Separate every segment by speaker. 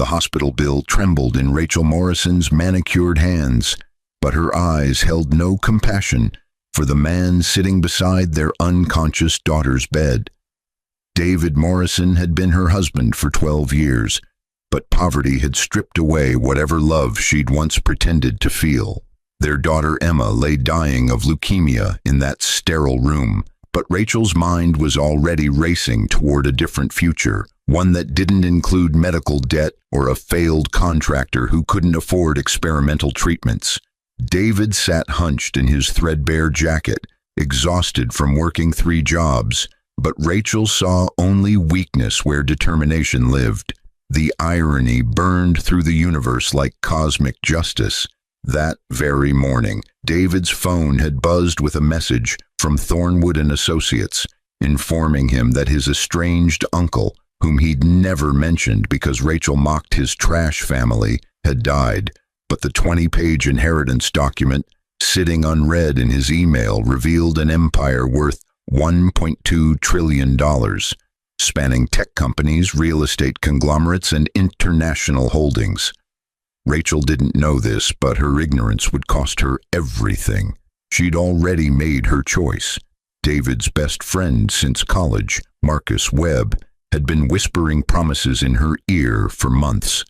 Speaker 1: The hospital bill trembled in Rachel Morrison's manicured hands, but her eyes held no compassion for the man sitting beside their unconscious daughter's bed. David Morrison had been her husband for 12 years, but poverty had stripped away whatever love she'd once pretended to feel. Their daughter Emma lay dying of leukemia in that sterile room, but Rachel's mind was already racing toward a different future, one that didn't include medical debt or a failed contractor who couldn't afford experimental treatments. David sat hunched in his threadbare jacket, exhausted from working 3 jobs, but Rachel saw only weakness where determination lived. The irony burned through the universe like cosmic justice. That very morning, David's phone had buzzed with a message from Thornwood and Associates, informing him that his estranged uncle, whom he'd never mentioned because Rachel mocked his trash family, had died. But the 20-page inheritance document, sitting unread in his email, revealed an empire worth $1.2 trillion, spanning tech companies, real estate conglomerates, and international holdings. Rachel didn't know this, but her ignorance would cost her everything. She'd already made her choice. David's best friend since college, Marcus Webb, had been whispering promises in her ear for months.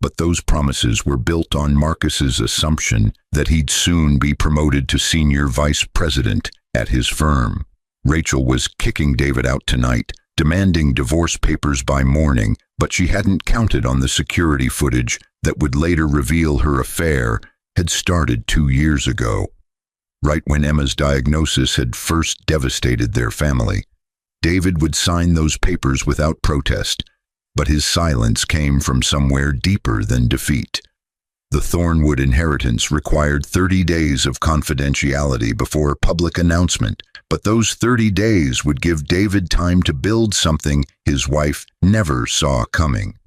Speaker 1: But those promises were built on Marcus's assumption that he'd soon be promoted to senior vice president at his firm. Rachel was kicking David out tonight, demanding divorce papers by morning, but she hadn't counted on the security footage that would later reveal her affair had started 2 years ago, right when Emma's diagnosis had first devastated their family. David would sign those papers without protest, but his silence came from somewhere deeper than defeat. The Thornwood inheritance required 30 days of confidentiality before public announcement, but those 30 days would give David time to build something his wife never saw coming.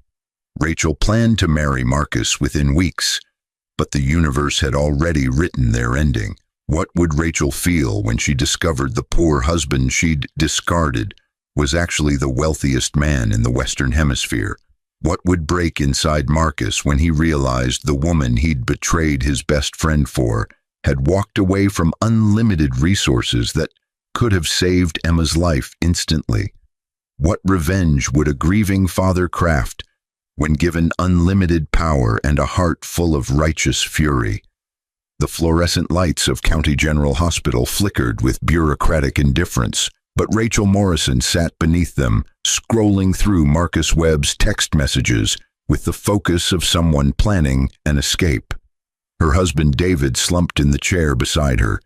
Speaker 1: Rachel planned to marry Marcus within weeks, but the universe had already written their ending. What would Rachel feel when she discovered the poor husband she'd discarded was actually the wealthiest man in the Western Hemisphere? What would break inside Marcus when he realized the woman he'd betrayed his best friend for had walked away from unlimited resources that could have saved Emma's life instantly? What revenge would a grieving father craft when given unlimited power and a heart full of righteous fury? The fluorescent lights of County General Hospital flickered with bureaucratic indifference, but Rachel Morrison sat beneath them, scrolling through Marcus Webb's text messages with the focus of someone planning an escape. Her husband David slumped in the chair beside her,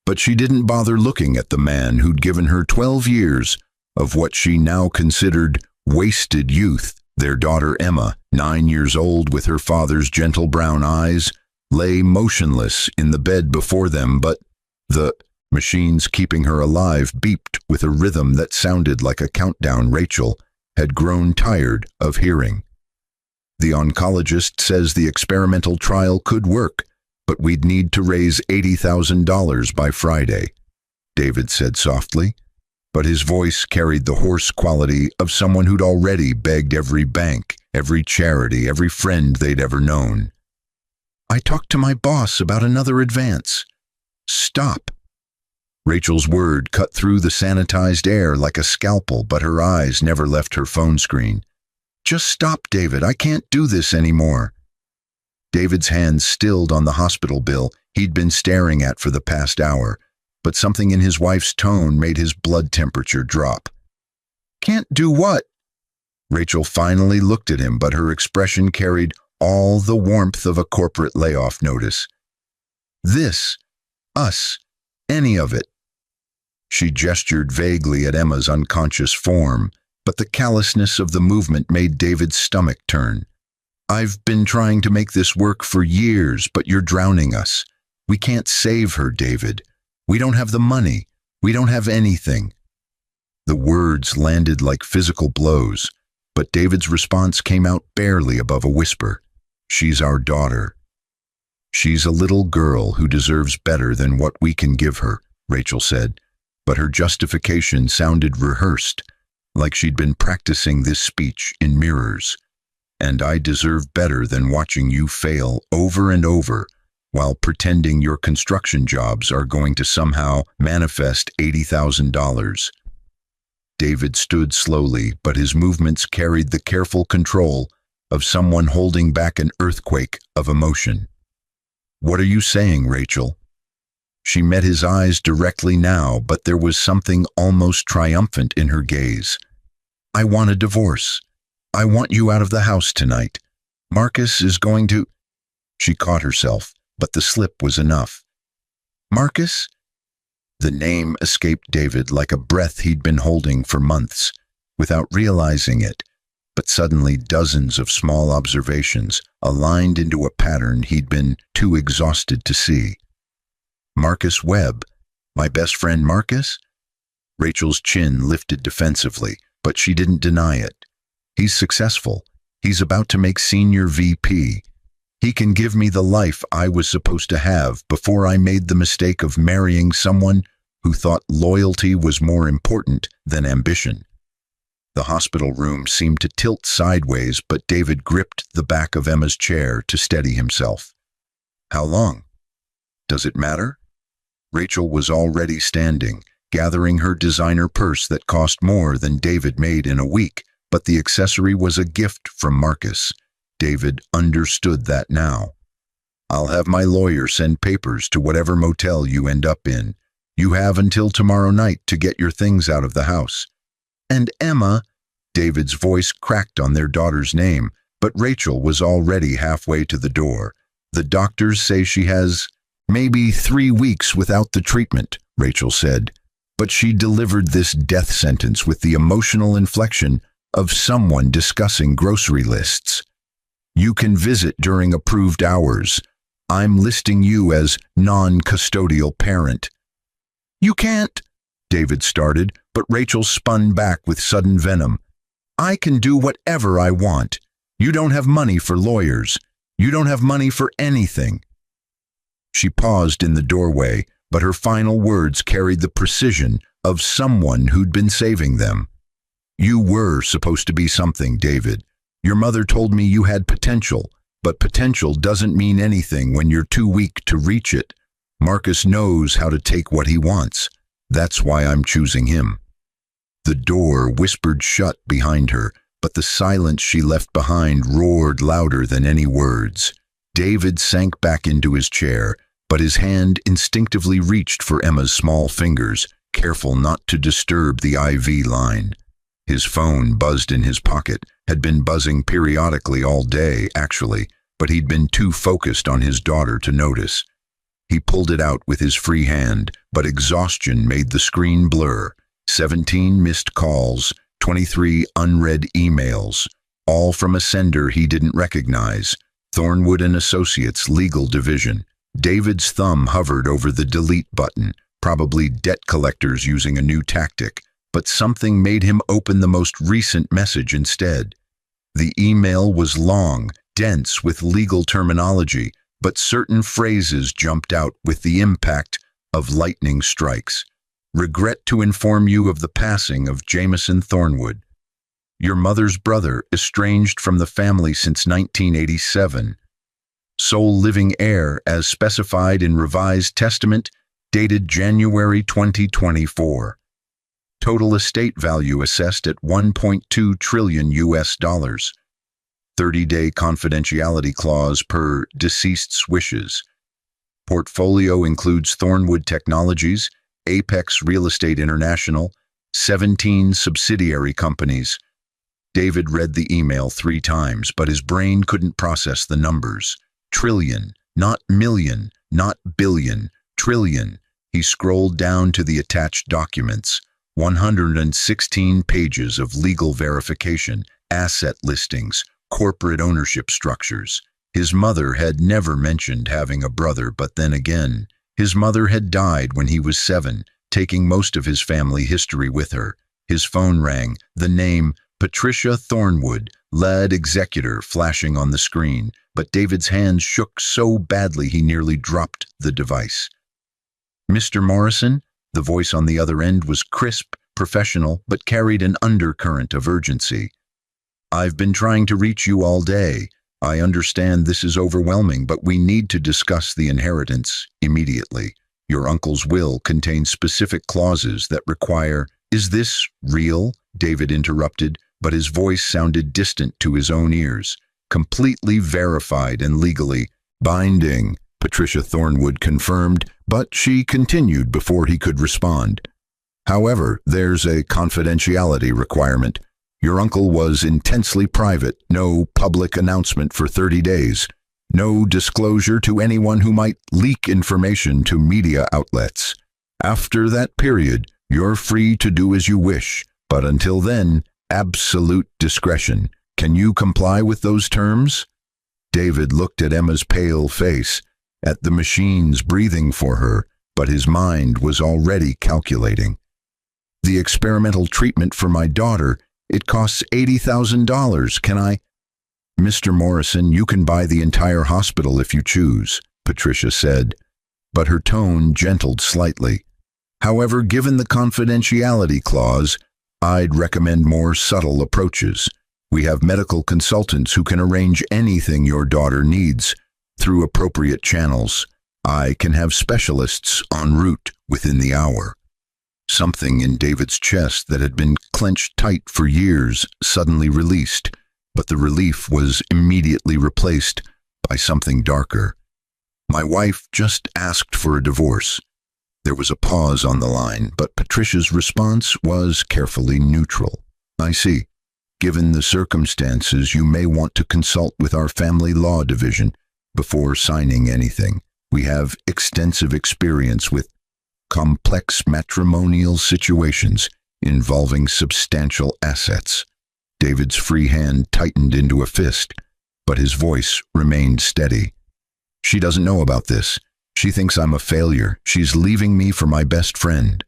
Speaker 1: but she didn't bother looking at the man who'd given her 12 years of what she now considered wasted youth. Their daughter Emma, 9 years old with her father's gentle brown eyes, lay motionless in the bed before them, but the machines keeping her alive beeped with a rhythm that sounded like a countdown Rachel had grown tired of hearing. The oncologist says the experimental trial could work, but we'd need to raise $80,000 by Friday, David said softly, but his voice carried the hoarse quality of someone who'd already begged every bank, every charity, every friend they'd ever known. I talked to my boss about another advance. Stop. Rachel's word cut through the sanitized air like a scalpel, but her eyes never left her phone screen. Just stop, David. I can't do this anymore. David's hands stilled on the hospital bill he'd been staring at for the past hour, but something in his wife's tone made his blood temperature drop. Can't do what? Rachel finally looked at him, but her expression carried all the warmth of a corporate layoff notice. This, us, any of it. She gestured vaguely at Emma's unconscious form, but the callousness of the movement made David's stomach turn. I've been trying to make this work for years, but you're drowning us. We can't save her, David. We don't have the money. We don't have anything. The words landed like physical blows, but David's response came out barely above a whisper. She's our daughter. She's a little girl who deserves better than what we can give her, Rachel said, but her justification sounded rehearsed, like she'd been practicing this speech in mirrors. and I deserve better than watching you fail over and over while pretending your construction jobs are going to somehow manifest $80,000. David stood slowly, but his movements carried the careful control of someone holding back an earthquake of emotion. "What are you saying, Rachel?" She met his eyes directly now, but there was something almost triumphant in her gaze. "I want a divorce. I want you out of the house tonight. Marcus is going to—" She caught herself, but the slip was enough. "Marcus?" The name escaped David like a breath he'd been holding for months, without realizing it, but suddenly dozens of small observations aligned into a pattern he'd been too exhausted to see. "Marcus Webb? My best friend Marcus?" Rachel's chin lifted defensively, but she didn't deny it. "He's successful. He's about to make senior VP. He can give me the life I was supposed to have before I made the mistake of marrying someone who thought loyalty was more important than ambition." The hospital room seemed to tilt sideways, but David gripped the back of Emma's chair to steady himself. "How long? Does it matter?" Rachel was already standing, gathering her designer purse that cost more than David made in a week, but the accessory was a gift from Marcus. David understood that now. "I'll have my lawyer send papers to whatever motel you end up in. You have until tomorrow night to get your things out of the house." "And Emma," David's voice cracked on their daughter's name, but Rachel was already halfway to the door. "The doctors say she has maybe 3 weeks without the treatment," Rachel said, but she delivered this death sentence with the emotional inflection of someone discussing grocery lists. "You can visit during approved hours. I'm listing you as non-custodial parent." "You can't," David started, but Rachel spun back with sudden venom. "I can do whatever I want. You don't have money for lawyers. You don't have money for anything." She paused in the doorway, but her final words carried the precision of someone who'd been saving them. "You were supposed to be something, David. Your mother told me you had potential, but potential doesn't mean anything when you're too weak to reach it. Marcus knows how to take what he wants. That's why I'm choosing him." The door whispered shut behind her, but the silence she left behind roared louder than any words. David sank back into his chair, but his hand instinctively reached for Emma's small fingers, careful not to disturb the IV line. His phone buzzed in his pocket, had been buzzing periodically all day, actually, but he'd been too focused on his daughter to notice. He pulled it out with his free hand, but exhaustion made the screen blur. 17 missed calls, 23 unread emails, all from a sender he didn't recognize. Thornwood and Associates Legal Division. David's thumb hovered over the delete button, probably debt collectors using a new tactic, but something made him open the most recent message instead. The email was long, dense with legal terminology, but certain phrases jumped out with the impact of lightning strikes. "Regret to inform you of the passing of Jameson Thornwood. Your mother's brother, estranged from the family since 1987. Sole living heir as specified in revised testament dated January 2024. Total estate value assessed at $1.2 trillion US. 30-day confidentiality clause per deceased's wishes. Portfolio includes Thornwood Technologies, Apex Real Estate International, 17 subsidiary companies." David read the email 3 times, but his brain couldn't process the numbers. Trillion, not million, not billion, trillion. He scrolled down to the attached documents. 116 pages of legal verification, asset listings, corporate ownership structures. His mother had never mentioned having a brother, but then again, his mother had died when he was 7, taking most of his family history with her. His phone rang, the name Patricia Thornwood, lead executor, flashing on the screen, but David's hands shook so badly he nearly dropped the device. "Mr. Morrison?" The voice on the other end was crisp, professional, but carried an undercurrent of urgency. I've been trying to reach you all day. I understand this is overwhelming, but we need to discuss the inheritance immediately. Your uncle's will contains specific clauses that require— Is this real? David interrupted, but his voice sounded distant to his own ears. Completely verified and legally binding, Patricia Thornwood confirmed, but she continued before he could respond. However, there's a confidentiality requirement. Your uncle was intensely private, no public announcement for 30 days, no disclosure to anyone who might leak information to media outlets. After that period, you're free to do as you wish, but until then, absolute discretion. Can you comply with those terms? David looked at Emma's pale face, at the machines breathing for her, but his mind was already calculating. The experimental treatment for my daughter, it costs $80,000. Can I— Mr. Morrison, you can buy the entire hospital if you choose, Patricia said, but her tone gentled slightly. However, given the confidentiality clause, I'd recommend more subtle approaches. We have medical consultants who can arrange anything your daughter needs through appropriate channels. I can have specialists en route within the hour. Something in David's chest that had been clenched tight for years suddenly released, but the relief was immediately replaced by something darker. My wife just asked for a divorce. There was a pause on the line, but Patricia's response was carefully neutral. I see. Given the circumstances, you may want to consult with our family law division before signing anything. We have extensive experience with complex matrimonial situations involving substantial assets. David's free hand tightened into a fist, but his voice remained steady. She doesn't know about this. She thinks I'm a failure. She's leaving me for my best friend.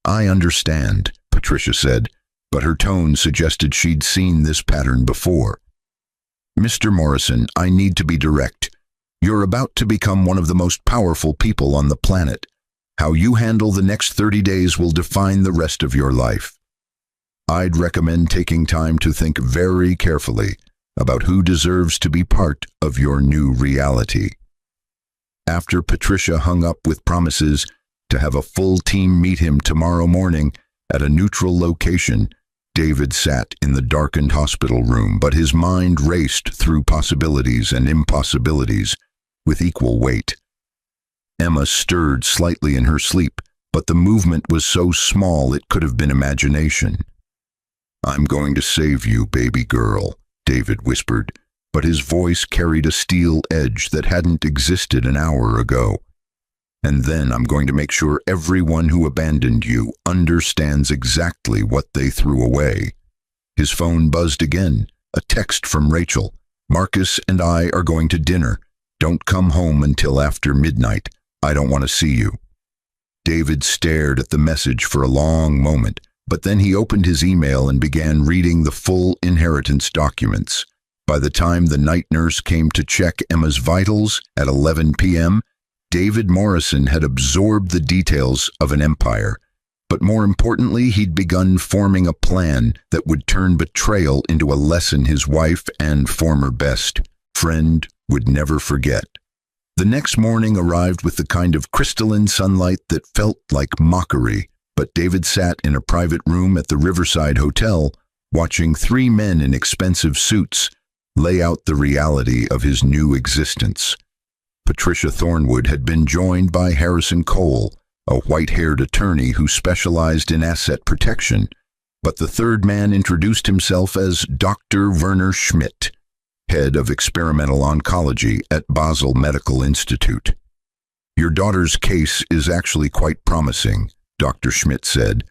Speaker 1: I understand, Patricia said, but her tone suggested she'd seen this pattern before. Mr. Morrison, I need to be direct. You're about to become one of the most powerful people on the planet. How you handle the next 30 days will define the rest of your life. I'd recommend taking time to think very carefully about who deserves to be part of your new reality. After Patricia hung up with promises to have a full team meet him tomorrow morning at a neutral location, David sat in the darkened hospital room, but his mind raced through possibilities and impossibilities with equal weight. Emma stirred slightly in her sleep, but the movement was so small it could have been imagination. I'm going to save you, baby girl, David whispered, but his voice carried a steel edge that hadn't existed an hour ago. And then I'm going to make sure everyone who abandoned you understands exactly what they threw away. His phone buzzed again, a text from Rachel. Marcus and I are going to dinner. Don't come home until after midnight. I don't want to see you. David stared at the message for a long moment, but then he opened his email and began reading the full inheritance documents. By the time the night nurse came to check Emma's vitals at 11 p.m., David Morrison had absorbed the details of an empire, but more importantly, he'd begun forming a plan that would turn betrayal into a lesson his wife and former best friend would never forget. The next morning arrived with the kind of crystalline sunlight that felt like mockery, but David sat in a private room at the Riverside Hotel, watching three men in expensive suits lay out the reality of his new existence. Patricia Thornwood had been joined by Harrison Cole, a white-haired attorney who specialized in asset protection, but the third man introduced himself as Dr. Werner Schmidt, head of experimental oncology at Basel Medical Institute. Your daughter's case is actually quite promising, Dr. Schmidt said,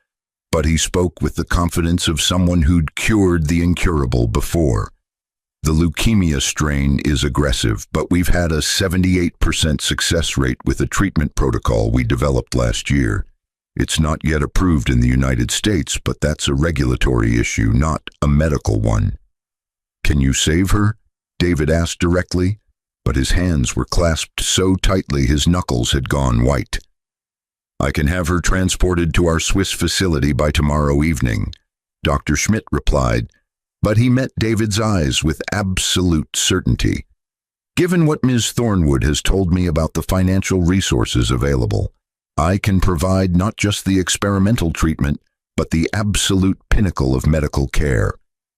Speaker 1: but he spoke with the confidence of someone who'd cured the incurable before. The leukemia strain is aggressive, but we've had a 78% success rate with a treatment protocol we developed last year. It's not yet approved in the United States, but that's a regulatory issue, not a medical one. Can you save her? David asked directly, but his hands were clasped so tightly his knuckles had gone white. I can have her transported to our Swiss facility by tomorrow evening, Dr. Schmidt replied, But he met David's eyes with absolute certainty. Given what Ms. Thornwood has told me about the financial resources available, I can provide not just the experimental treatment, but the absolute pinnacle of medical care.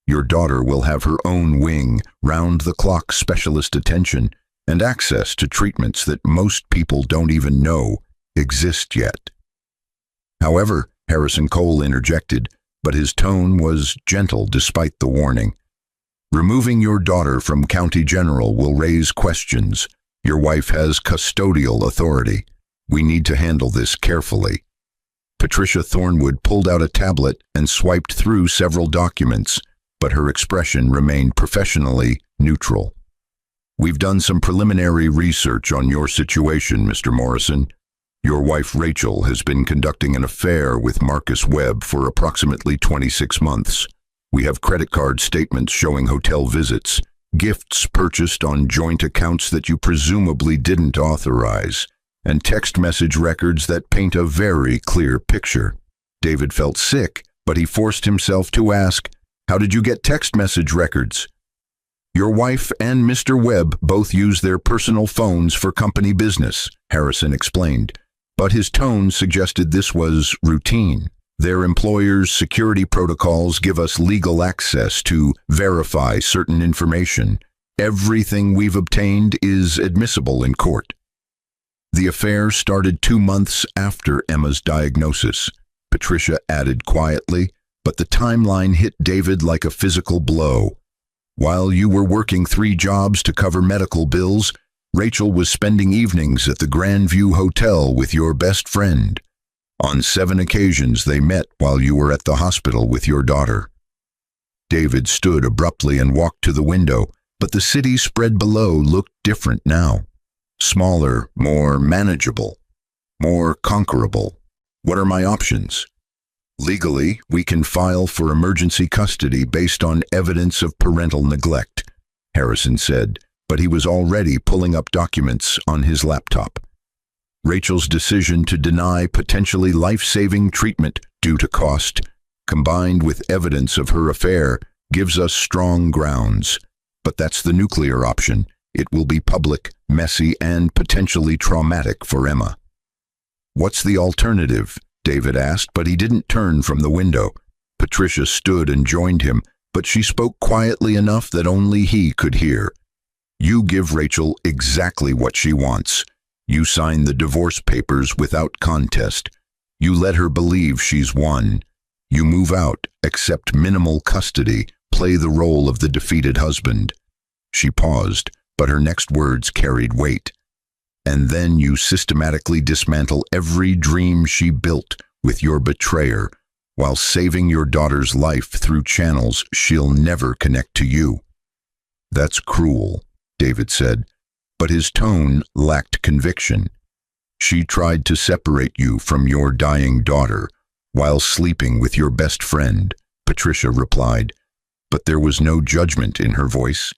Speaker 1: Your daughter will have her own wing, round-the-clock specialist attention, and access to treatments that most people don't even know exist yet. However, Harrison Cole interjected, but his tone was gentle despite the warning. Removing your daughter from County General will raise questions. Your wife has custodial authority. We need to handle this carefully. Patricia Thornwood pulled out a tablet and swiped through several documents, but her expression remained professionally neutral. We've done some preliminary research on your situation, Mr. Morrison. Your wife Rachel has been conducting an affair with Marcus Webb for approximately 26 months. We have credit card statements showing hotel visits, gifts purchased on joint accounts that you presumably didn't authorize, and text message records that paint a very clear picture. David felt sick, but he forced himself to ask, "How did you get text message records?" Your wife and Mr. Webb both use their personal phones for company business, Harrison explained, but his tone suggested this was routine. Their employer's security protocols give us legal access to verify certain information. Everything we've obtained is admissible in court. The affair started 2 months after Emma's diagnosis, Patricia added quietly, but the timeline hit David like a physical blow. While you were working 3 jobs to cover medical bills, Rachel was spending evenings at the Grandview Hotel with your best friend. On 7 occasions they met while you were at the hospital with your daughter. David stood abruptly and walked to the window, but the city spread below looked different now. Smaller, more manageable, more conquerable. What are my options? Legally, we can file for emergency custody based on evidence of parental neglect, Harrison said, but he was already pulling up documents on his laptop. Rachel's decision to deny potentially life-saving treatment due to cost, combined with evidence of her affair, gives us strong grounds. But that's the nuclear option. It will be public, messy, and potentially traumatic for Emma. What's the alternative? David asked, but he didn't turn from the window. Patricia stood and joined him, but she spoke quietly enough that only he could hear. You give Rachel exactly what she wants. You sign the divorce papers without contest. You let her believe she's won. You move out, accept minimal custody, play the role of the defeated husband. She paused, but her next words carried weight. And then you systematically dismantle every dream she built with your betrayer, while saving your daughter's life through channels she'll never connect to you. That's cruel, David said, but his tone lacked conviction. She tried to separate you from your dying daughter while sleeping with your best friend, Patricia replied, but there was no judgment in her voice,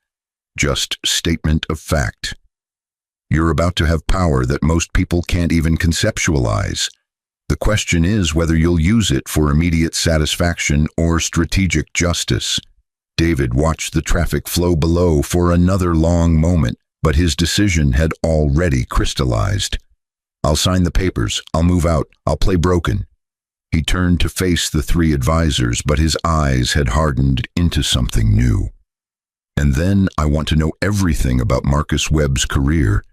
Speaker 1: just statement of fact. You're about to have power that most people can't even conceptualize. The question is whether you'll use it for immediate satisfaction or strategic justice. David watched the traffic flow below for another long moment, but his decision had already crystallized. I'll sign the papers, I'll move out, I'll play broken. He turned to face the 3 advisors, but his eyes had hardened into something new. And then I want to know everything about Marcus Webb's career,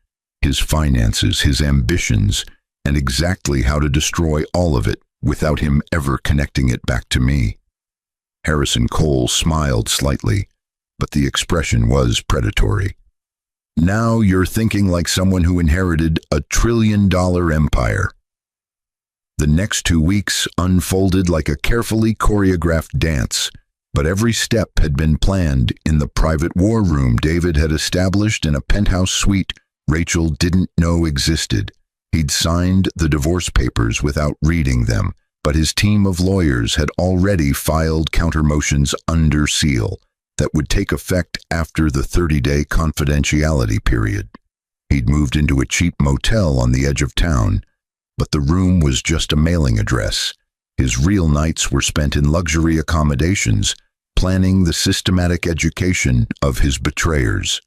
Speaker 1: his finances, his ambitions, and exactly how to destroy all of it without him ever connecting it back to me. Harrison Cole smiled slightly, but the expression was predatory. Now you're thinking like someone who inherited a $1 trillion empire. The next 2 weeks unfolded like a carefully choreographed dance, but every step had been planned in the private war room David had established in a penthouse suite Rachel didn't know existed. He'd signed the divorce papers without reading them, but his team of lawyers had already filed countermotions under seal that would take effect after the 30-day confidentiality period. He'd moved into a cheap motel on the edge of town, but the room was just a mailing address. His real nights were spent in luxury accommodations, planning the systematic education of his betrayers.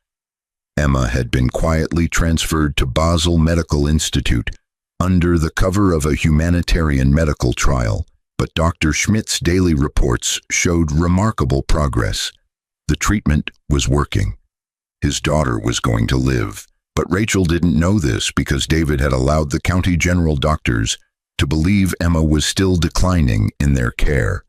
Speaker 1: Emma had been quietly transferred to Basel Medical Institute under the cover of a humanitarian medical trial, but Dr. Schmidt's daily reports showed remarkable progress. The treatment was working. His daughter was going to live, but Rachel didn't know this because David had allowed the county general doctors to believe Emma was still declining in their care.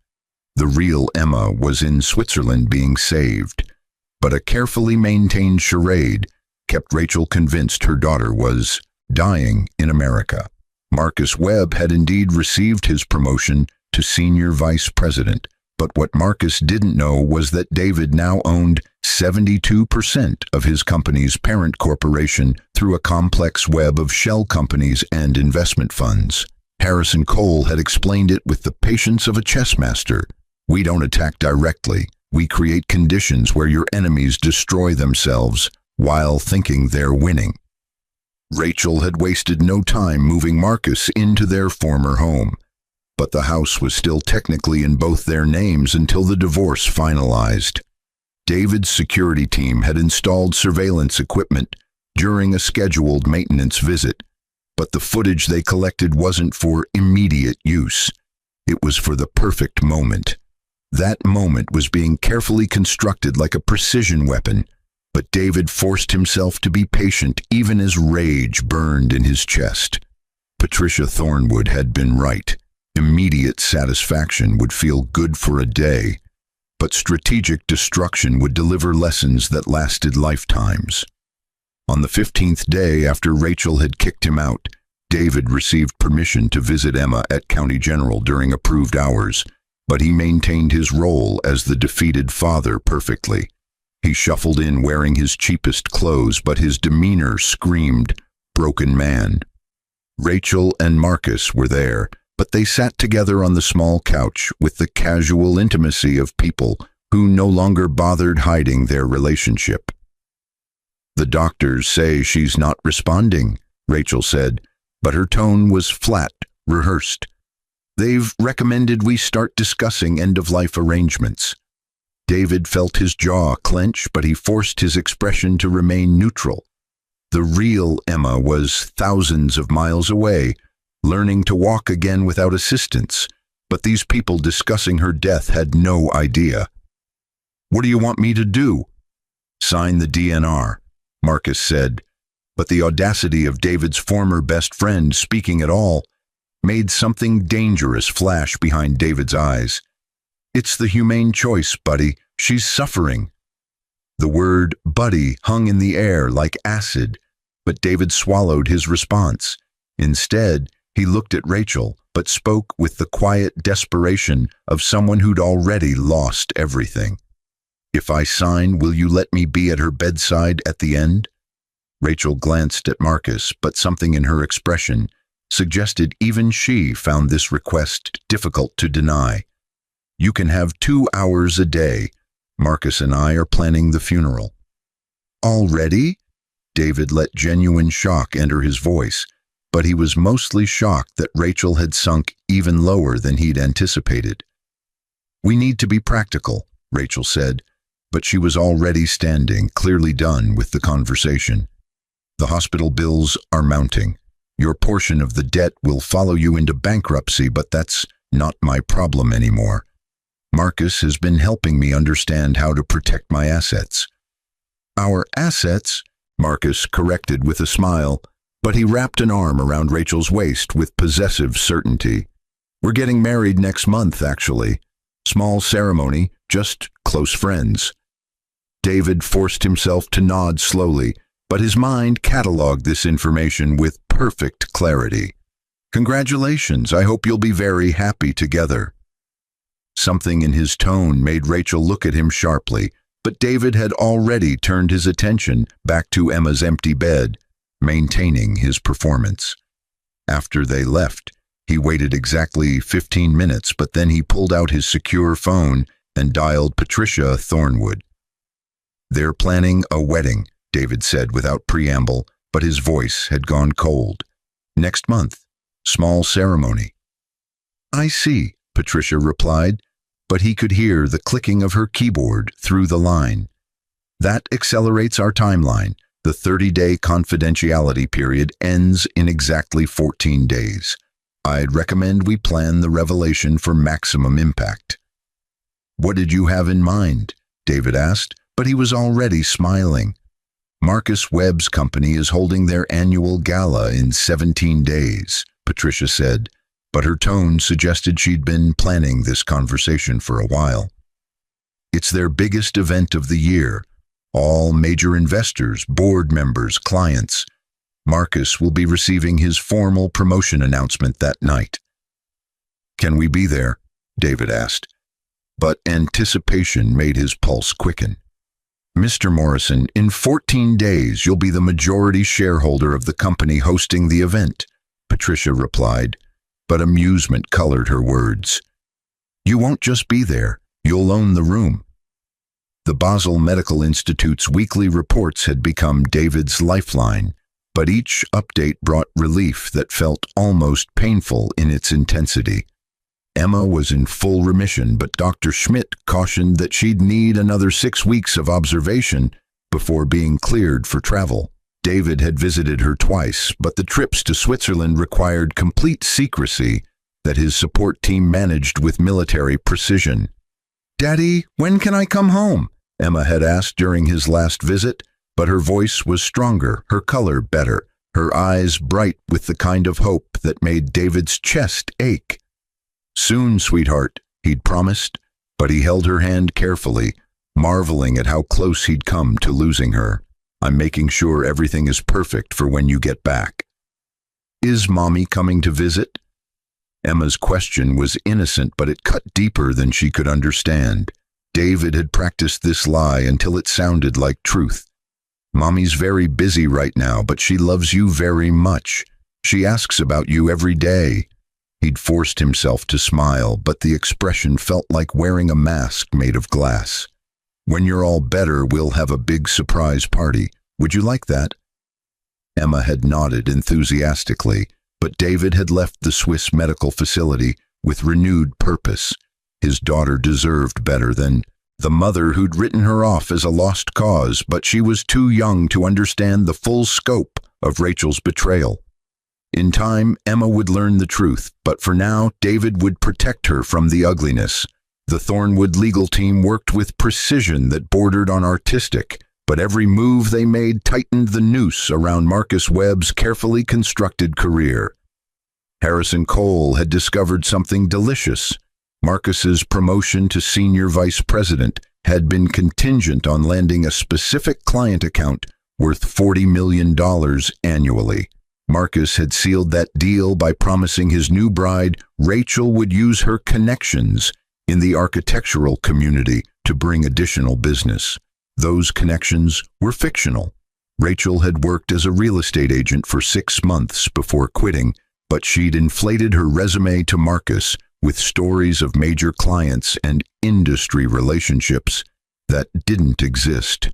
Speaker 1: The real Emma was in Switzerland being saved, but a carefully maintained charade kept Rachel convinced her daughter was dying in America. Marcus Webb had indeed received his promotion to senior vice president, but what Marcus didn't know was that David now owned 72% of his company's parent corporation through a complex web of shell companies and investment funds. Harrison Cole had explained it with the patience of a chess master. We don't attack directly. We create conditions where your enemies destroy themselves while thinking they're winning. Rachel had wasted no time moving Marcus into their former home, but the house was still technically in both their names until the divorce finalized. David's security team had installed surveillance equipment during a scheduled maintenance visit, but the footage they collected wasn't for immediate use. It was for the perfect moment. That moment was being carefully constructed like a precision weapon, but David forced himself to be patient even as rage burned in his chest. Patricia Thornwood had been right. Immediate satisfaction would feel good for a day, but strategic destruction would deliver lessons that lasted lifetimes. On the 15th day after Rachel had kicked him out, David received permission to visit Emma at County General during approved hours, but he maintained his role as the defeated father perfectly. He shuffled in wearing his cheapest clothes, but his demeanor screamed, "Broken man." Rachel and Marcus were there, but they sat together on the small couch with the casual intimacy of people who no longer bothered hiding their relationship. "The doctors say she's not responding," Rachel said, but her tone was flat, rehearsed. "They've recommended we start discussing end-of-life arrangements." David felt his jaw clench, but he forced his expression to remain neutral. The real Emma was thousands of miles away, learning to walk again without assistance, but these people discussing her death had no idea. "What do you want me to do?" "Sign the DNR," Marcus said, but the audacity of David's former best friend speaking at all made something dangerous flash behind David's eyes. "It's the humane choice, buddy. She's suffering." The word buddy hung in the air like acid, but David swallowed his response. Instead, he looked at Rachel, but spoke with the quiet desperation of someone who'd already lost everything. "If I sign, will you let me be at her bedside at the end?" Rachel glanced at Marcus, but something in her expression suggested even she found this request difficult to deny. "You can have 2 hours a day. Marcus and I are planning the funeral." "Already?" David let genuine shock enter his voice, but he was mostly shocked that Rachel had sunk even lower than he'd anticipated. "We need to be practical," Rachel said, but she was already standing, clearly done with the conversation. "The hospital bills are mounting. Your portion of the debt will follow you into bankruptcy, but that's not my problem anymore. Marcus has been helping me understand how to protect my assets." "Our assets?" Marcus corrected with a smile, but he wrapped an arm around Rachel's waist with possessive certainty. "We're getting married next month, actually. Small ceremony, just close friends." David forced himself to nod slowly, but his mind cataloged this information with perfect clarity. "Congratulations, I hope you'll be very happy together." Something in his tone made Rachel look at him sharply, but David had already turned his attention back to Emma's empty bed, maintaining his performance. After they left, he waited exactly 15 minutes, but then he pulled out his secure phone and dialed Patricia Thornwood. "They're planning a wedding," David said without preamble, but his voice had gone cold. "Next month. Small ceremony." "I see," Patricia replied, but he could hear the clicking of her keyboard through the line. That accelerates our timeline. The 30-day confidentiality period ends in exactly 14 days. I'd recommend we plan the revelation for maximum impact. What did you have in mind? David asked, but he was already smiling. Marcus Webb's company is holding their annual gala in 17 days, Patricia said, but her tone suggested she'd been planning this conversation for a while. It's their biggest event of the year. All major investors, board members, clients. Marcus will be receiving his formal promotion announcement that night. Can we be there? David asked, but anticipation made his pulse quicken. Mr. Morrison, in 14 days you'll be the majority shareholder of the company hosting the event, Patricia replied, but amusement colored her words. You won't just be there, you'll own the room. The Basel Medical Institute's weekly reports had become David's lifeline, but each update brought relief that felt almost painful in its intensity. Emma was in full remission, but Dr. Schmidt cautioned that she'd need another 6 weeks of observation before being cleared for travel. David had visited her twice, but the trips to Switzerland required complete secrecy that his support team managed with military precision. "Daddy, when can I come home?" Emma had asked during his last visit, but her voice was stronger, her color better, her eyes bright with the kind of hope that made David's chest ache. "Soon, sweetheart," he'd promised, but he held her hand carefully, marveling at how close he'd come to losing her. "I'm making sure everything is perfect for when you get back." "Is Mommy coming to visit?" Emma's question was innocent, but it cut deeper than she could understand. David had practiced this lie until it sounded like truth. "Mommy's very busy right now, but she loves you very much. She asks about you every day." He'd forced himself to smile, but the expression felt like wearing a mask made of glass. "When you're all better, we'll have a big surprise party. Would you like that?" Emma had nodded enthusiastically, but David had left the Swiss medical facility with renewed purpose. His daughter deserved better than the mother who'd written her off as a lost cause, but she was too young to understand the full scope of Rachel's betrayal. In time, Emma would learn the truth, but for now, David would protect her from the ugliness. The Thornwood legal team worked with precision that bordered on artistic, but every move they made tightened the noose around Marcus Webb's carefully constructed career. Harrison Cole had discovered something delicious. Marcus's promotion to senior vice president had been contingent on landing a specific client account worth $40 million annually. Marcus had sealed that deal by promising his new bride Rachel would use her connections in the architectural community to bring additional business. Those connections were fictional. Rachel had worked as a real estate agent for 6 months before quitting, but she'd inflated her resume to Marcus with stories of major clients and industry relationships that didn't exist.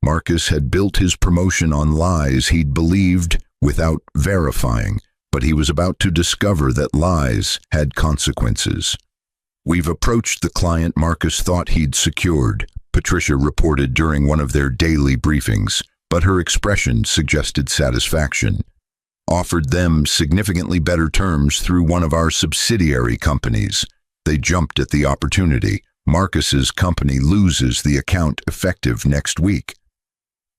Speaker 1: Marcus had built his promotion on lies he'd believed without verifying, but he was about to discover that lies had consequences. "We've approached the client Marcus thought he'd secured," Patricia reported during one of their daily briefings, but her expression suggested satisfaction. "Offered them significantly better terms through one of our subsidiary companies. They jumped at the opportunity. Marcus's company loses the account effective next week."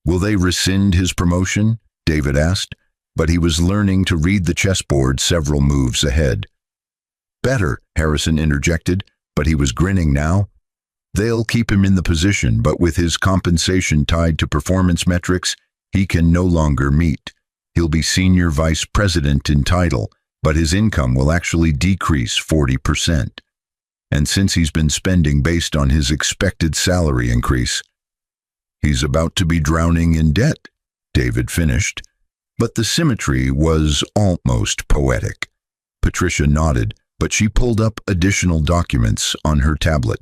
Speaker 1: "Will they rescind his promotion?" David asked, but he was learning to read the chessboard several moves ahead. "Better," Harrison interjected, but he was grinning now. "They'll keep him in the position, but with his compensation tied to performance metrics, he can no longer meet. He'll be senior vice president in title, but his income will actually decrease 40%. And since he's been spending based on his expected salary increase, he's about to be drowning in debt," David finished. But the symmetry was almost poetic. Patricia nodded, but she pulled up additional documents on her tablet.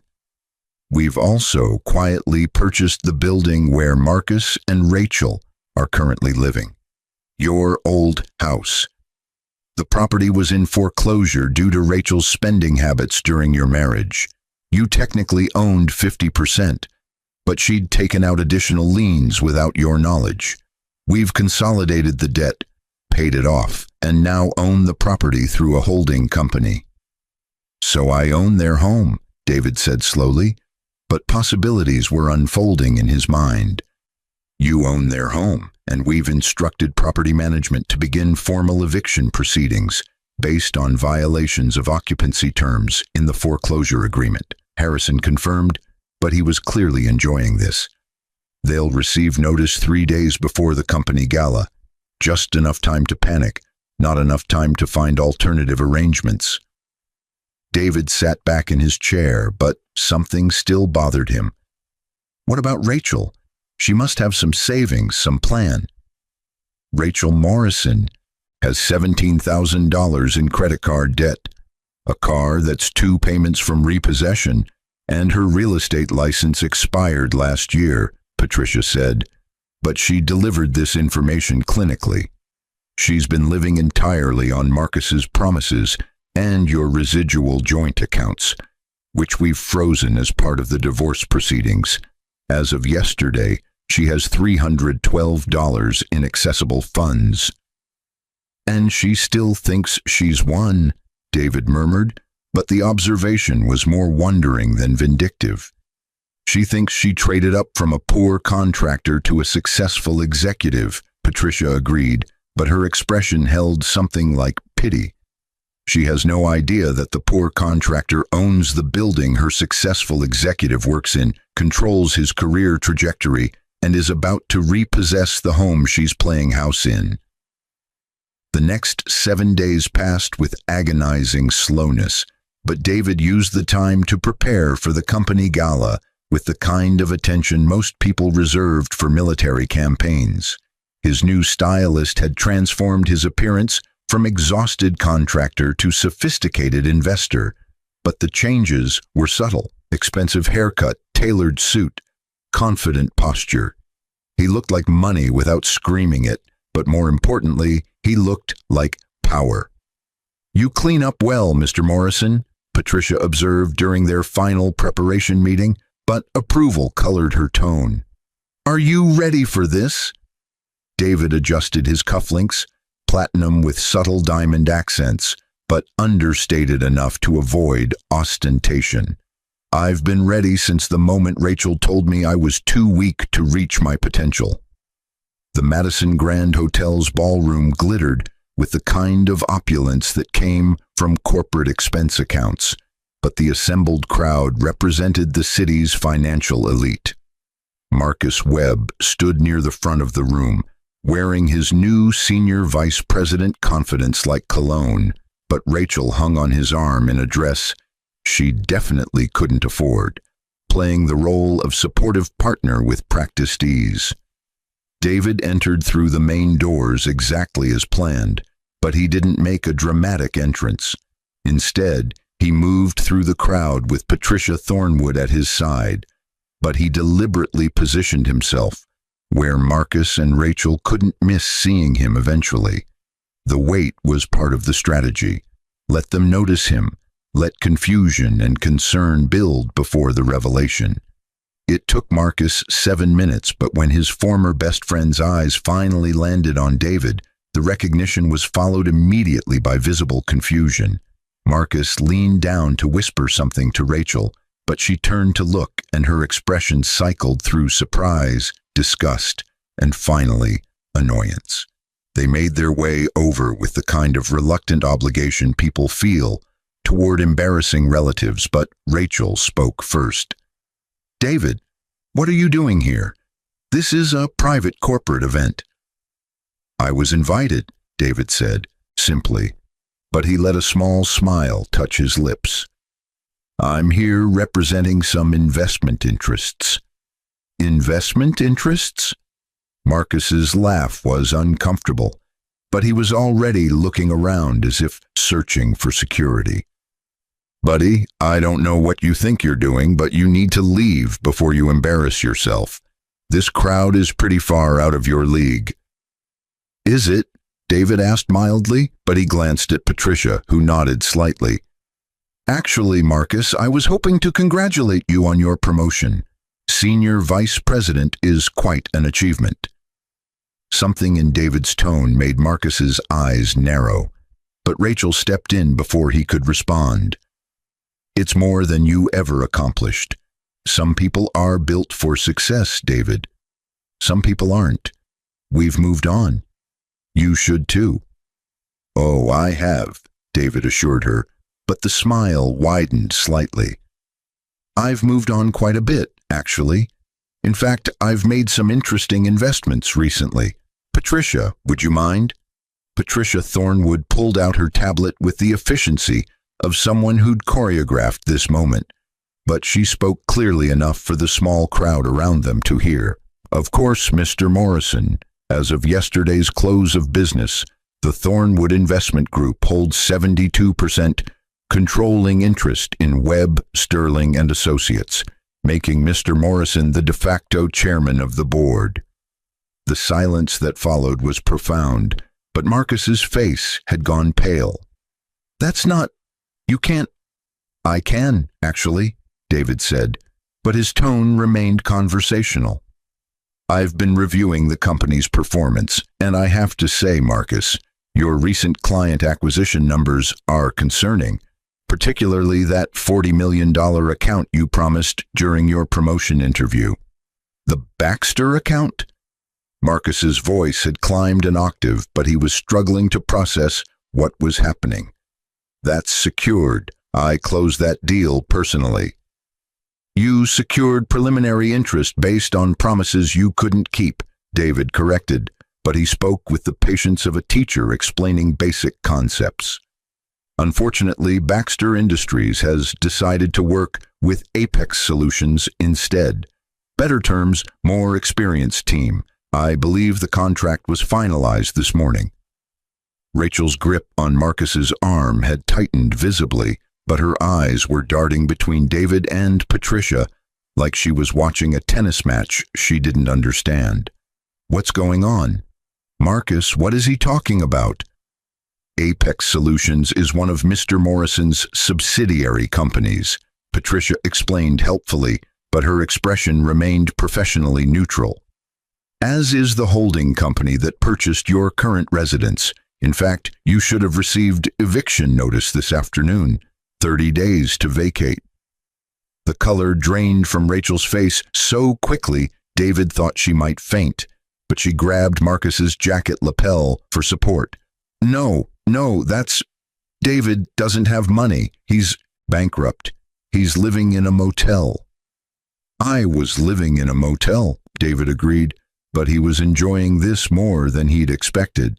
Speaker 1: "We've also quietly purchased the building where Marcus and Rachel are currently living. Your old house. The property was in foreclosure due to Rachel's spending habits during your marriage. You technically owned 50%, but she'd taken out additional liens without your knowledge. We've consolidated the debt, paid it off, and now own the property through a holding company." "So I own their home," David said slowly, but possibilities were unfolding in his mind. "You own their home, and we've instructed property management to begin formal eviction proceedings based on violations of occupancy terms in the foreclosure agreement," Harrison confirmed, but he was clearly enjoying this. "They'll receive notice 3 days before the company gala. Just enough time to panic, not enough time to find alternative arrangements." David sat back in his chair, but something still bothered him. What about Rachel? She must have some savings, some plan. Rachel Morrison has $17,000 in credit card debt, a car that's 2 payments from repossession, and her real estate license expired last year, Patricia said, but she delivered this information clinically. "She's been living entirely on Marcus's promises and your residual joint accounts, which we've frozen as part of the divorce proceedings. As of yesterday, she has $312 in accessible funds." "And she still thinks she's won," David murmured, but the observation was more wondering than vindictive. "She thinks she traded up from a poor contractor to a successful executive," Patricia agreed, but her expression held something like pity. "She has no idea that the poor contractor owns the building her successful executive works in, controls his career trajectory, and is about to repossess the home she's playing house in." The next 7 days passed with agonizing slowness, but David used the time to prepare for the company gala with the kind of attention most people reserved for military campaigns. His new stylist had transformed his appearance from exhausted contractor to sophisticated investor, but the changes were subtle: expensive haircut, tailored suit, confident posture. He looked like money without screaming it, but more importantly, he looked like power. "You clean up well, Mr. Morrison," Patricia observed during their final preparation meeting, but approval colored her tone. "Are you ready for this?" David adjusted his cufflinks, platinum with subtle diamond accents, but understated enough to avoid ostentation. "I've been ready since the moment Rachel told me I was too weak to reach my potential." The Madison Grand Hotel's ballroom glittered with the kind of opulence that came from corporate expense accounts, but the assembled crowd represented the city's financial elite. Marcus Webb stood near the front of the room, wearing his new senior vice president confidence-like cologne, but Rachel hung on his arm in a dress she definitely couldn't afford, playing the role of supportive partner with practiced ease. David entered through the main doors exactly as planned, but he didn't make a dramatic entrance. Instead, he moved through the crowd with Patricia Thornwood at his side, but he deliberately positioned himself where Marcus and Rachel couldn't miss seeing him eventually. The wait was part of the strategy. Let them notice him. Let confusion and concern build before the revelation. It took Marcus 7 minutes, but when his former best friend's eyes finally landed on David, the recognition was followed immediately by visible confusion. Marcus leaned down to whisper something to Rachel, but she turned to look, and her expression cycled through surprise, disgust, and finally, annoyance. They made their way over with the kind of reluctant obligation people feel toward embarrassing relatives, but Rachel spoke first. "David, what are you doing here? This is a private corporate event." "I was invited," David said, simply, but he let a small smile touch his lips. "I'm here representing some investment interests." "Investment interests?" Marcus's laugh was uncomfortable, but he was already looking around as if searching for security. "Buddy, I don't know what you think you're doing, but you need to leave before you embarrass yourself. This crowd is pretty far out of your league." "Is it?" David asked mildly, but he glanced at Patricia, who nodded slightly. Actually, Marcus, I was hoping to congratulate you on your promotion. Senior Vice President is quite an achievement. Something in David's tone made Marcus's eyes narrow, but Rachel stepped in before he could respond. It's more than you ever accomplished. Some people are built for success, David. Some people aren't. We've moved on. You should too. Oh, I have, David assured her, but the smile widened slightly. I've moved on quite a bit, actually. In fact, I've made some interesting investments recently. Patricia, would you mind? Patricia Thornwood pulled out her tablet with the efficiency of someone who'd choreographed this moment, but she spoke clearly enough for the small crowd around them to hear. Of course, Mr. Morrison, as of yesterday's close of business, the Thornwood Investment Group holds 72% controlling interest in Webb, Sterling and Associates, making Mr. Morrison the de facto chairman of the board. The silence that followed was profound, but Marcus's face had gone pale. That's not... You can't... I can, actually, David said, but his tone remained conversational. I've been reviewing the company's performance, and I have to say, Marcus, your recent client acquisition numbers are concerning, particularly that $40 million account you promised during your promotion interview. The Baxter account? Marcus's voice had climbed an octave, but he was struggling to process what was happening. That's secured. I closed that deal personally. You secured preliminary interest based on promises you couldn't keep, David corrected, but he spoke with the patience of a teacher explaining basic concepts. Unfortunately, Baxter Industries has decided to work with Apex Solutions instead. Better terms, more experienced team. I believe the contract was finalized this morning. Rachel's grip on Marcus's arm had tightened visibly, but her eyes were darting between David and Patricia like she was watching a tennis match she didn't understand. What's going on? Marcus, what is he talking about? Apex Solutions is one of Mr. Morrison's subsidiary companies, Patricia explained helpfully, but her expression remained professionally neutral. As is the holding company that purchased your current residence. In fact, you should have received eviction notice this afternoon, 30 days to vacate. The color drained from Rachel's face so quickly David thought she might faint, but she grabbed Marcus's jacket lapel for support. No, that's... David doesn't have money. He's bankrupt. He's living in a motel. I was living in a motel, David agreed, but he was enjoying this more than he'd expected.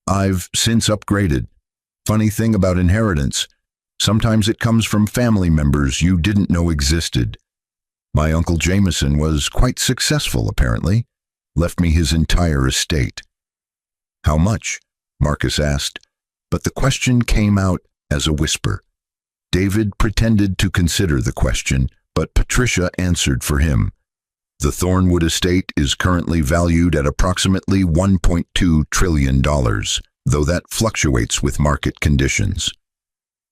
Speaker 1: I've since upgraded. Funny thing about inheritance, sometimes it comes from family members you didn't know existed. My Uncle Jameson was quite successful, apparently. Left me his entire estate. How much? Marcus asked, but the question came out as a whisper. David pretended to consider the question, but Patricia answered for him. The Thornwood estate is currently valued at approximately $1.2 trillion, though that fluctuates with market conditions.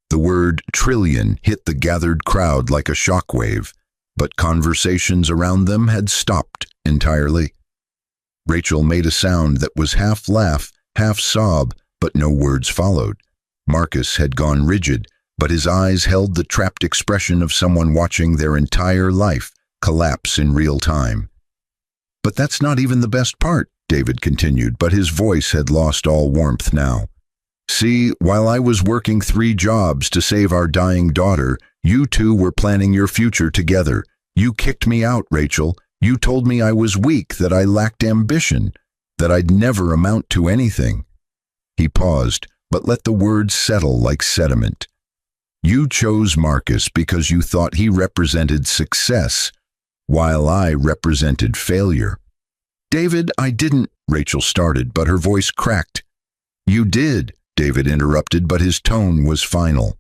Speaker 1: The word trillion hit the gathered crowd like a shockwave, but conversations around them had stopped entirely. Rachel made a sound that was half laugh, half sob, but no words followed. Marcus had gone rigid, but his eyes held the trapped expression of someone watching their entire life collapse in real time. But that's not even the best part, David continued, but his voice had lost all warmth now. See, while I was working 3 jobs to save our dying daughter, you two were planning your future together. You kicked me out, Rachel. You told me I was weak, that I lacked ambition, that I'd never amount to anything. He paused, but let the words settle like sediment. You chose Marcus because you thought he represented success, while I represented failure. David, I didn't, Rachel started, but her voice cracked. You did, David interrupted, but his tone was final.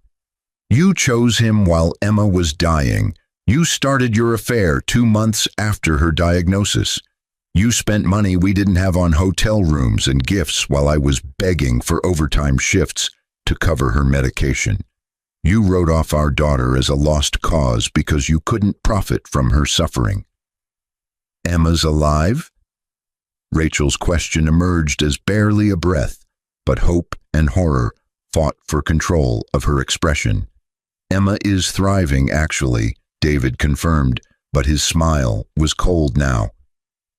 Speaker 1: You chose him while Emma was dying. You started your affair 2 months after her diagnosis. You spent money we didn't have on hotel rooms and gifts while I was begging for overtime shifts to cover her medication. You wrote off our daughter as a lost cause because you couldn't profit from her suffering. Emma's alive? Rachel's question emerged as barely a breath, but hope and horror fought for control of her expression. Emma is thriving, actually, David confirmed, but his smile was cold now.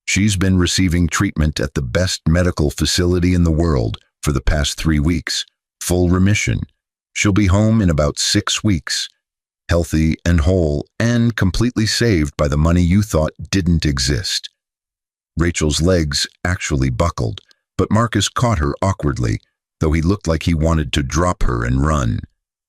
Speaker 1: She's been receiving treatment at the best medical facility in the world for the past 3 weeks, full remission. She'll be home in about 6 weeks, healthy and whole, and completely saved by the money you thought didn't exist. Rachel's legs actually buckled, but Marcus caught her awkwardly, though he looked like he wanted to drop her and run.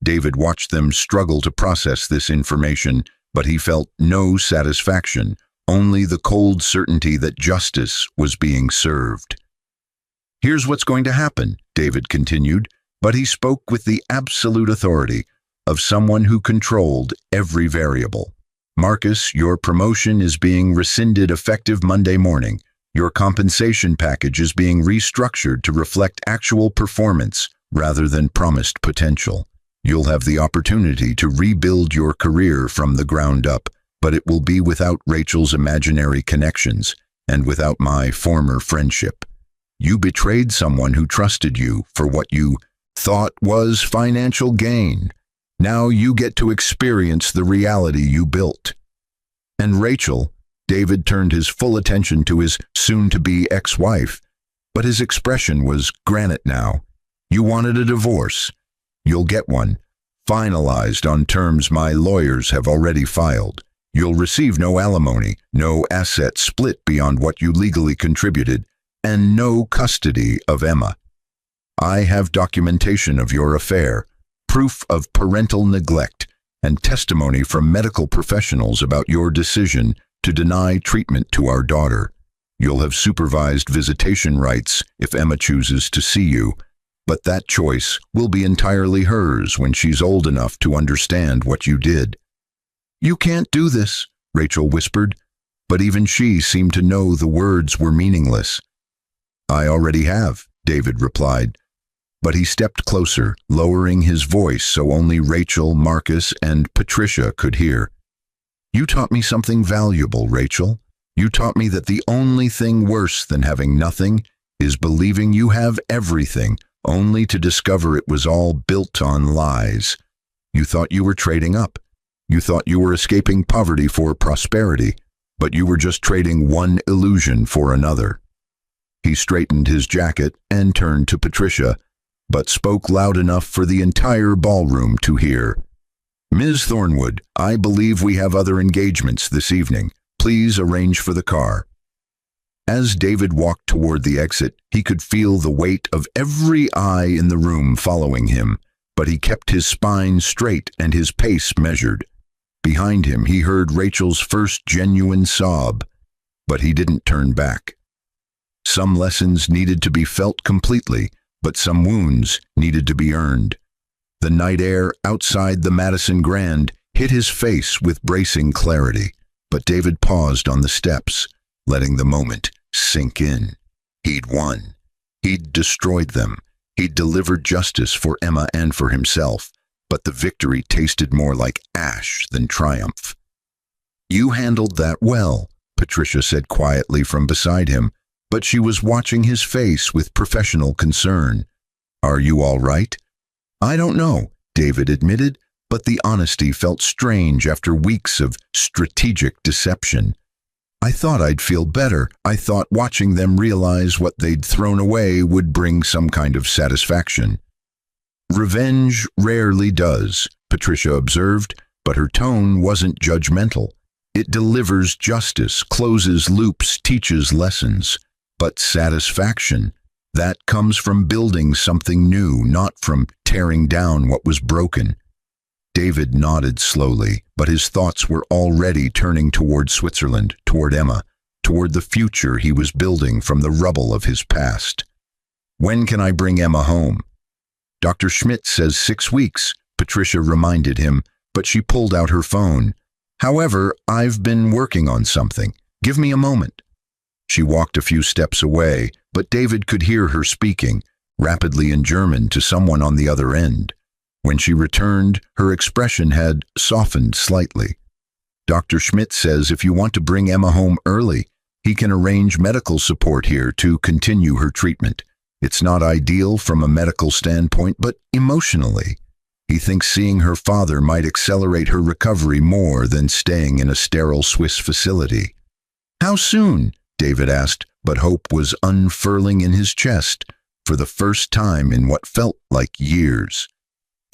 Speaker 1: David watched them struggle to process this information, but he felt no satisfaction, only the cold certainty that justice was being served. Here's what's going to happen, David continued, but he spoke with the absolute authority of someone who controlled every variable. Marcus, your promotion is being rescinded effective Monday morning. Your compensation package is being restructured to reflect actual performance rather than promised potential. You'll have the opportunity to rebuild your career from the ground up, but it will be without Rachel's imaginary connections and without my former friendship. You betrayed someone who trusted you for what you thought was financial gain. Now you get to experience the reality you built. And Rachel, David turned his full attention to his soon-to-be ex-wife, but his expression was granite now. You wanted a divorce. You'll get one, finalized on terms my lawyers have already filed. You'll receive no alimony, no asset split beyond what you legally contributed, and no custody of Emma. I have documentation of your affair, proof of parental neglect, and testimony from medical professionals about your decision to deny treatment to our daughter. You'll have supervised visitation rights if Emma chooses to see you, but that choice will be entirely hers when she's old enough to understand what you did. You can't do this, Rachel whispered, but even she seemed to know the words were meaningless. I already have, David replied, but he stepped closer, lowering his voice so only Rachel, Marcus, and Patricia could hear. You taught me something valuable, Rachel. You taught me that the only thing worse than having nothing is believing you have everything, only to discover it was all built on lies. You thought you were trading up. You thought you were escaping poverty for prosperity, but you were just trading one illusion for another. He straightened his jacket and turned to Patricia, but spoke loud enough for the entire ballroom to hear. Ms. Thornwood, I believe we have other engagements this evening. Please arrange for the car. As David walked toward the exit, he could feel the weight of every eye in the room following him, but he kept his spine straight and his pace measured. Behind him, he heard Rachel's first genuine sob, but he didn't turn back. Some lessons needed to be felt completely, but some wounds needed to be earned. The night air outside the Madison Grand hit his face with bracing clarity, but David paused on the steps, letting the moment sink in. He'd won. He'd destroyed them. He'd delivered justice for Emma and for himself, but the victory tasted more like ash than triumph. You handled that well, Patricia said quietly from beside him, but she was watching his face with professional concern. Are you all right? I don't know, David admitted, but the honesty felt strange after weeks of strategic deception. I thought I'd feel better. I thought watching them realize what they'd thrown away would bring some kind of satisfaction. Revenge rarely does, Patricia observed, but her tone wasn't judgmental. It delivers justice, closes loops, teaches lessons. But satisfaction, that comes from building something new, not from tearing down what was broken. David nodded slowly, but his thoughts were already turning toward Switzerland, toward Emma, toward the future he was building from the rubble of his past. When can I bring Emma home? Dr. Schmidt says 6 weeks, Patricia reminded him, but she pulled out her phone. However, I've been working on something. Give me a moment. She walked a few steps away, but David could hear her speaking, rapidly in German to someone on the other end. When she returned, her expression had softened slightly. Dr. Schmidt says if you want to bring Emma home early, he can arrange medical support here to continue her treatment. It's not ideal from a medical standpoint, but emotionally, he thinks seeing her father might accelerate her recovery more than staying in a sterile Swiss facility. How soon? David asked, but hope was unfurling in his chest for the first time in what felt like years.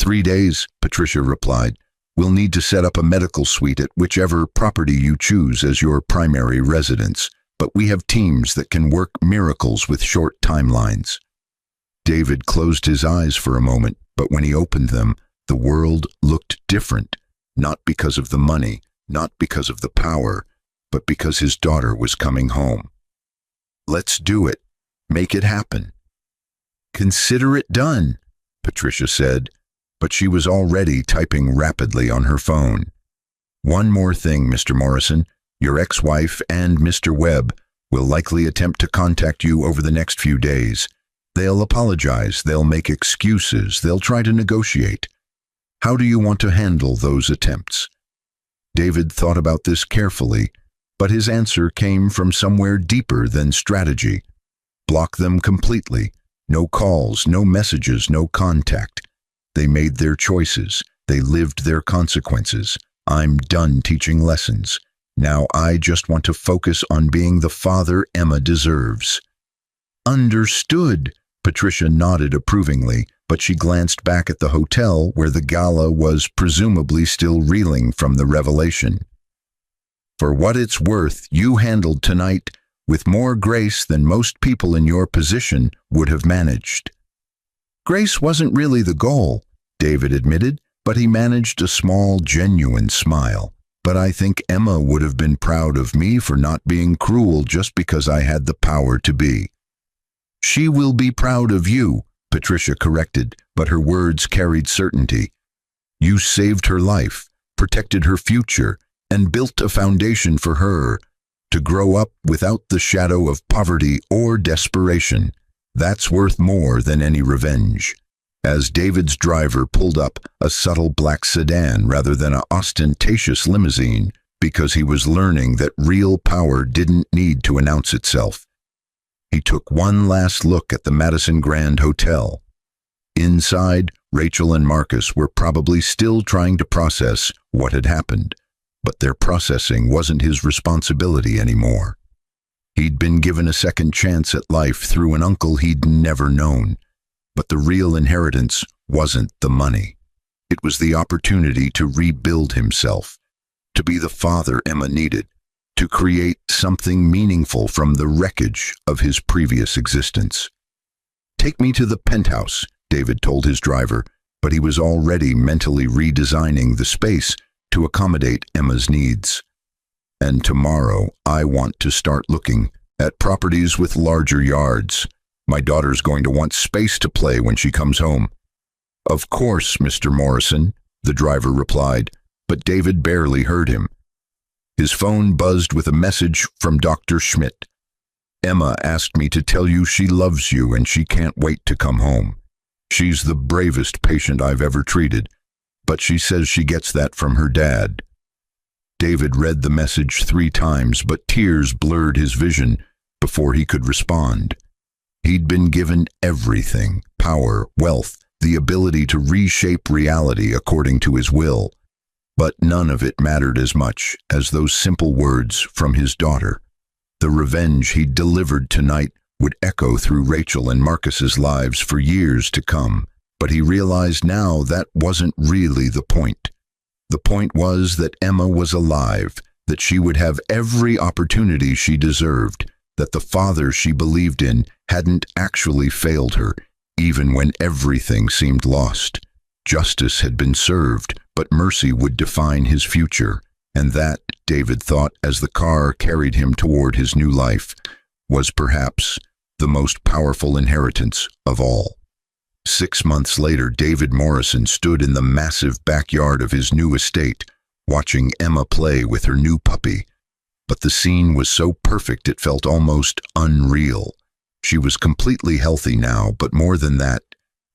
Speaker 1: 3 days, Patricia replied. We'll need to set up a medical suite at whichever property you choose as your primary residence, but we have teams that can work miracles with short timelines. David closed his eyes for a moment, but when he opened them, the world looked different, not because of the money, not because of the power, but because his daughter was coming home. Let's do it. Make it happen. Consider it done, Patricia said, but she was already typing rapidly on her phone. One more thing, Mr. Morrison. Your ex-wife and Mr. Webb will likely attempt to contact you over the next few days. They'll apologize, they'll make excuses, they'll try to negotiate. How do you want to handle those attempts? David thought about this carefully, but his answer came from somewhere deeper than strategy. Block them completely. No calls, no messages, no contact. They made their choices. They lived their consequences. I'm done teaching lessons. Now I just want to focus on being the father Emma deserves. Understood, Patricia nodded approvingly, but she glanced back at the hotel where the gala was presumably still reeling from the revelation. For what it's worth, you handled tonight with more grace than most people in your position would have managed. Grace wasn't really the goal, David admitted, but he managed a small, genuine smile. But I think Emma would have been proud of me for not being cruel just because I had the power to be. She will be proud of you, Patricia corrected, but her words carried certainty. You saved her life, protected her future, and built a foundation for her to grow up without the shadow of poverty or desperation. That's worth more than any revenge. As David's driver pulled up, a subtle black sedan rather than an ostentatious limousine, because he was learning that real power didn't need to announce itself. He took one last look at the Madison Grand Hotel. Inside, Rachel and Marcus were probably still trying to process what had happened, but their processing wasn't his responsibility anymore. He'd been given a second chance at life through an uncle he'd never known. But the real inheritance wasn't the money. It was the opportunity to rebuild himself, to be the father Emma needed, to create something meaningful from the wreckage of his previous existence. Take me to the penthouse, David told his driver, but he was already mentally redesigning the space to accommodate Emma's needs. And tomorrow I want to start looking at properties with larger yards. My daughter's going to want space to play when she comes home. Of course, Mr. Morrison, the driver replied, but David barely heard him. His phone buzzed with a message from Dr. Schmidt. Emma asked me to tell you she loves you and she can't wait to come home. She's the bravest patient I've ever treated, but she says she gets that from her dad. David read the message 3 times, but tears blurred his vision before he could respond. He'd been given everything, power, wealth, the ability to reshape reality according to his will. But none of it mattered as much as those simple words from his daughter. The revenge he'd delivered tonight would echo through Rachel and Marcus's lives for years to come. But he realized now that wasn't really the point. The point was that Emma was alive, that she would have every opportunity she deserved, that the father she believed in hadn't actually failed her, even when everything seemed lost. Justice had been served, but mercy would define his future, and that, David thought as the car carried him toward his new life, was perhaps the most powerful inheritance of all. 6 months later, David Morrison stood in the massive backyard of his new estate, watching Emma play with her new puppy. But the scene was so perfect it felt almost unreal. She was completely healthy now, but more than that,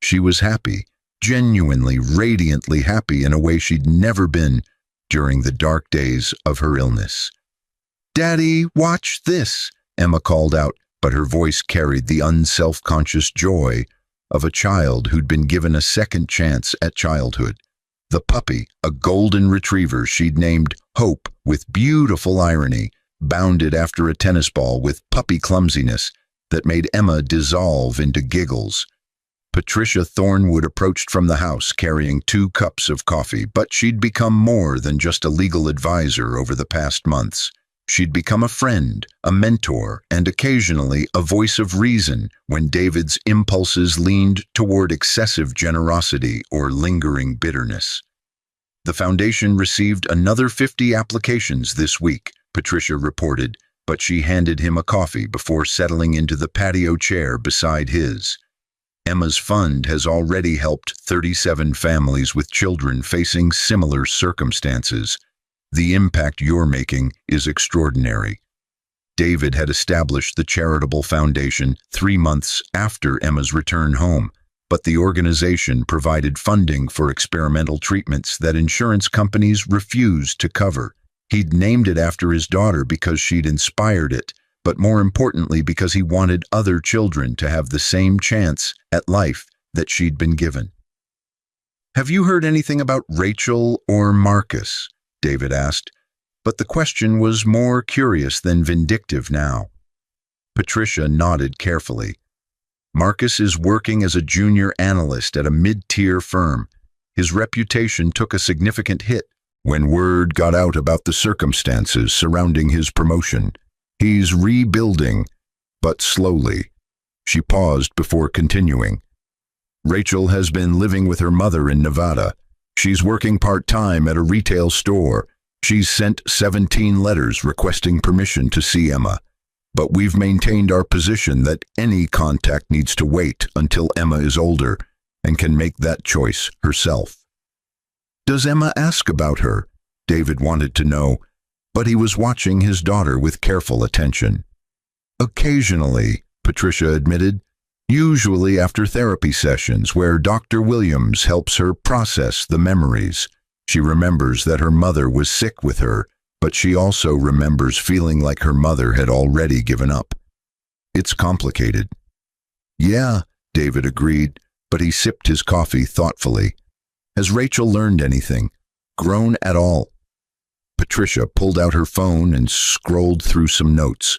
Speaker 1: she was happy, genuinely, radiantly happy in a way she'd never been during the dark days of her illness. "Daddy, watch this," Emma called out, but her voice carried the unself-conscious joy of a child who'd been given a second chance at childhood. The puppy, a golden retriever she'd named Hope with beautiful irony, bounded after a tennis ball with puppy clumsiness that made Emma dissolve into giggles. Patricia Thornwood approached from the house carrying 2 cups of coffee, but she'd become more than just a legal advisor over the past months. She'd become a friend, a mentor, and occasionally a voice of reason when David's impulses leaned toward excessive generosity or lingering bitterness. The foundation received another 50 applications this week, Patricia reported, but she handed him a coffee before settling into the patio chair beside his. Emma's fund has already helped 37 families with children facing similar circumstances. The impact you're making is extraordinary. David had established the charitable foundation 3 months after Emma's return home, but the organization provided funding for experimental treatments that insurance companies refused to cover. He'd named it after his daughter because she'd inspired it, but more importantly because he wanted other children to have the same chance at life that she'd been given. "Have you heard anything about Rachel or Marcus?" David asked, but the question was more curious than vindictive now. Patricia nodded carefully. "Marcus is working as a junior analyst at a mid-tier firm. His reputation took a significant hit when word got out about the circumstances surrounding his promotion. He's rebuilding, but slowly." She paused before continuing. "Rachel has been living with her mother in Nevada. She's working part-time at a retail store. She's sent 17 letters requesting permission to see Emma, but we've maintained our position that any contact needs to wait until Emma is older and can make that choice herself." "Does Emma ask about her?" David wanted to know, but he was watching his daughter with careful attention. "Occasionally," Patricia admitted, "usually after therapy sessions where Dr. Williams helps her process the memories. She remembers that her mother was sick with her, but she also remembers feeling like her mother had already given up. It's complicated." "Yeah," David agreed, but he sipped his coffee thoughtfully. "Has Rachel learned anything? Grown at all?" Patricia pulled out her phone and scrolled through some notes.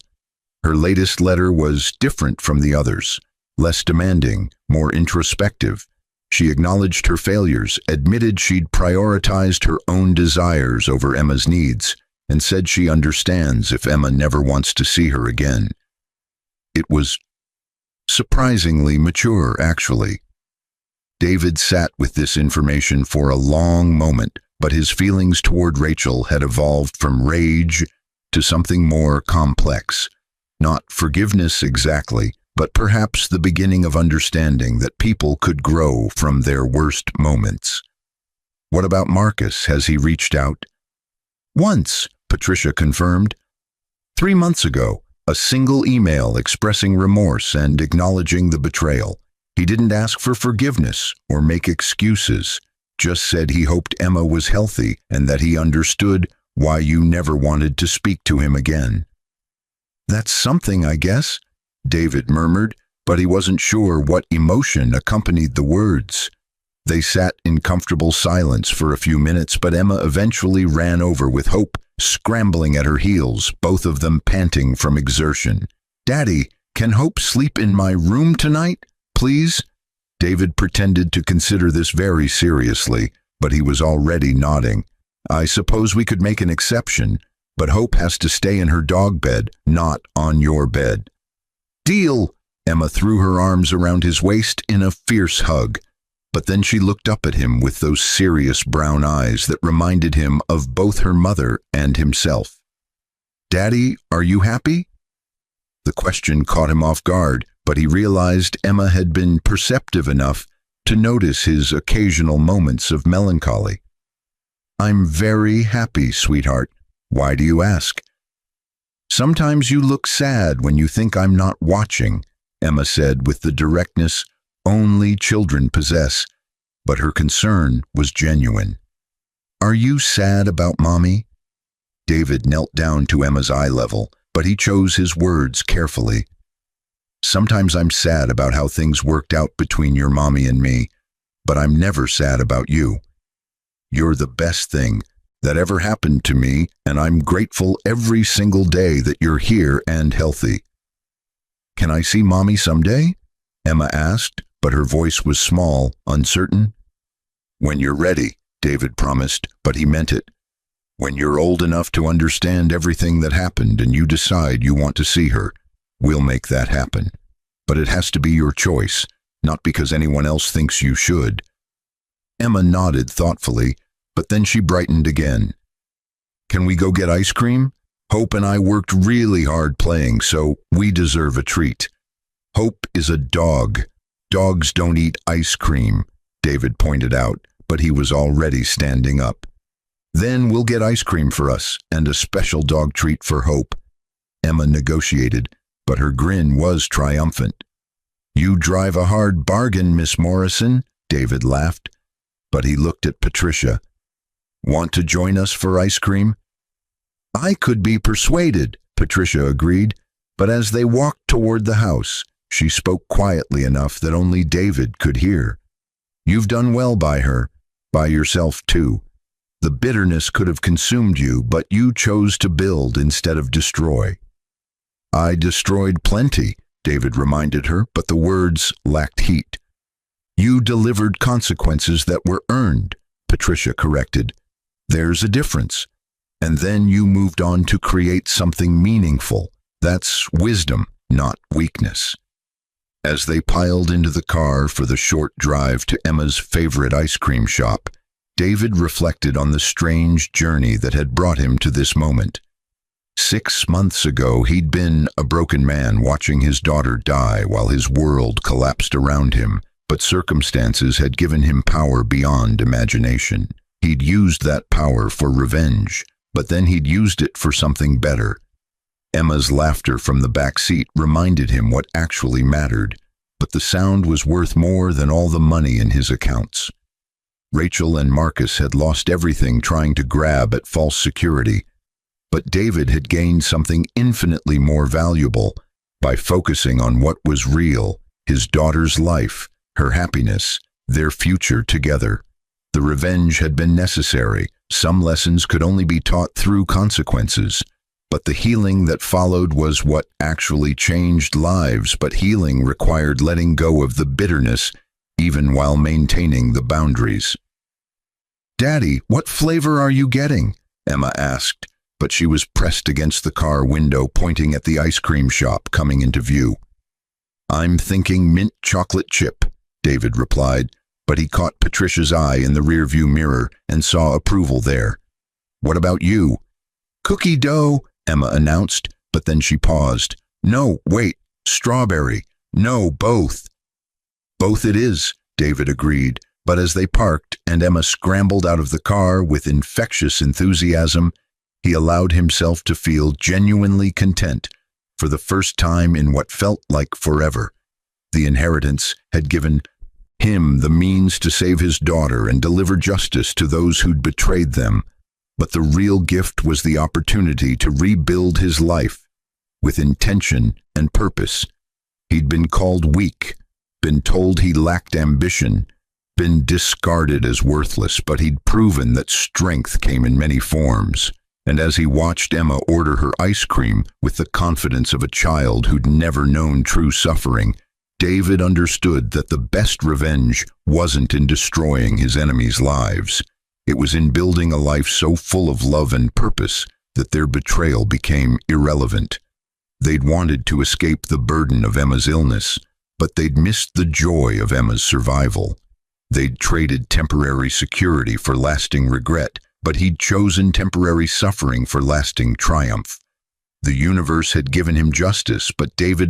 Speaker 1: Her latest letter was different from the others, less demanding, more introspective. She acknowledged her failures, admitted she'd prioritized her own desires over Emma's needs, and said she understands if Emma never wants to see her again. It was surprisingly mature, actually. David sat with this information for a long moment, but his feelings toward Rachel had evolved from rage to something more complex. Not forgiveness exactly, but perhaps the beginning of understanding that people could grow from their worst moments. "What about Marcus? Has he reached out?" "Once," Patricia confirmed. 3 months ago, a single email expressing remorse and acknowledging the betrayal. He didn't ask for forgiveness or make excuses, just said he hoped Emma was healthy and that he understood why you never wanted to speak to him again. "That's something, I guess," David murmured, but he wasn't sure what emotion accompanied the words. They sat in comfortable silence for a few minutes, but Emma eventually ran over with Hope scrambling at her heels, both of them panting from exertion. "Daddy, can Hope sleep in my room tonight, please?" David pretended to consider this very seriously, but he was already nodding. "I suppose we could make an exception, but Hope has to stay in her dog bed, not on your bed." "Deal!" Emma threw her arms around his waist in a fierce hug, but then she looked up at him with those serious brown eyes that reminded him of both her mother and himself. "Daddy, are you happy?" The question caught him off guard, but he realized Emma had been perceptive enough to notice his occasional moments of melancholy. "I'm very happy, sweetheart. Why do you ask?" "Sometimes you look sad when you think I'm not watching," Emma said with the directness only children possess. but her concern was genuine. "Are you sad about Mommy?" David knelt down to Emma's eye level, but he chose his words carefully. "Sometimes I'm sad about how things worked out between your mommy and me, but I'm never sad about you. You're the best thing that ever happened to me, and I'm grateful every single day that you're here and healthy." "Can I see Mommy someday?" Emma asked, but her voice was small, uncertain. "When you're ready," David promised, but he meant it. "When you're old enough to understand everything that happened and you decide you want to see her, we'll make that happen. But it has to be your choice, not because anyone else thinks you should." Emma nodded thoughtfully, but then she brightened again. "Can we go get ice cream? Hope and I worked really hard playing, so we deserve a treat." "Hope is a dog. Dogs don't eat ice cream," David pointed out, but he was already standing up. "Then we'll get ice cream for us, and a special dog treat for Hope." Emma negotiated, but her grin was triumphant. "You drive a hard bargain, Miss Morrison," David laughed, but he looked at Patricia. "Want to join us for ice cream?" "I could be persuaded," Patricia agreed, but as they walked toward the house, she spoke quietly enough that only David could hear. "You've done well by her, by yourself too. The bitterness could have consumed you, but you chose to build instead of destroy." "I destroyed plenty," David reminded her, but the words lacked heat. "You delivered consequences that were earned," Patricia corrected. "There's a difference. And then you moved on to create something meaningful. That's wisdom, not weakness." As they piled into the car for the short drive to Emma's favorite ice cream shop, David reflected on the strange journey that had brought him to this moment. 6 months ago, he'd been a broken man watching his daughter die while his world collapsed around him, but circumstances had given him power beyond imagination. He'd used that power for revenge, but then he'd used it for something better. Emma's laughter from the back seat reminded him what actually mattered, but the sound was worth more than all the money in his accounts. Rachel and Marcus had lost everything trying to grab at false security, but David had gained something infinitely more valuable by focusing on what was real: his daughter's life, her happiness, their future together. The revenge had been necessary. Some lessons could only be taught through consequences, but the healing that followed was what actually changed lives. But healing required letting go of the bitterness, even while maintaining the boundaries. "Daddy, what flavor are you getting?" Emma asked, but she was pressed against the car window, pointing at the ice cream shop coming into view. "I'm thinking mint chocolate chip," David replied, but he caught Patricia's eye in the rearview mirror and saw approval there. "What about you?" "Cookie dough," Emma announced, but then she paused. "No, wait, strawberry. No, both." "Both it is," David agreed, but as they parked and Emma scrambled out of the car with infectious enthusiasm, he allowed himself to feel genuinely content for the first time in what felt like forever. The inheritance had given him the means to save his daughter and deliver justice to those who'd betrayed them, but the real gift was the opportunity to rebuild his life with intention and purpose. He'd been called weak, been told he lacked ambition, been discarded as worthless, but he'd proven that strength came in many forms. And as he watched Emma order her ice cream with the confidence of a child who'd never known true suffering, David understood that the best revenge wasn't in destroying his enemies' lives. It was in building a life so full of love and purpose that their betrayal became irrelevant. They'd wanted to escape the burden of Emma's illness, but they'd missed the joy of Emma's survival. They'd traded temporary security for lasting regret, but he'd chosen temporary suffering for lasting triumph. The universe had given him justice, but David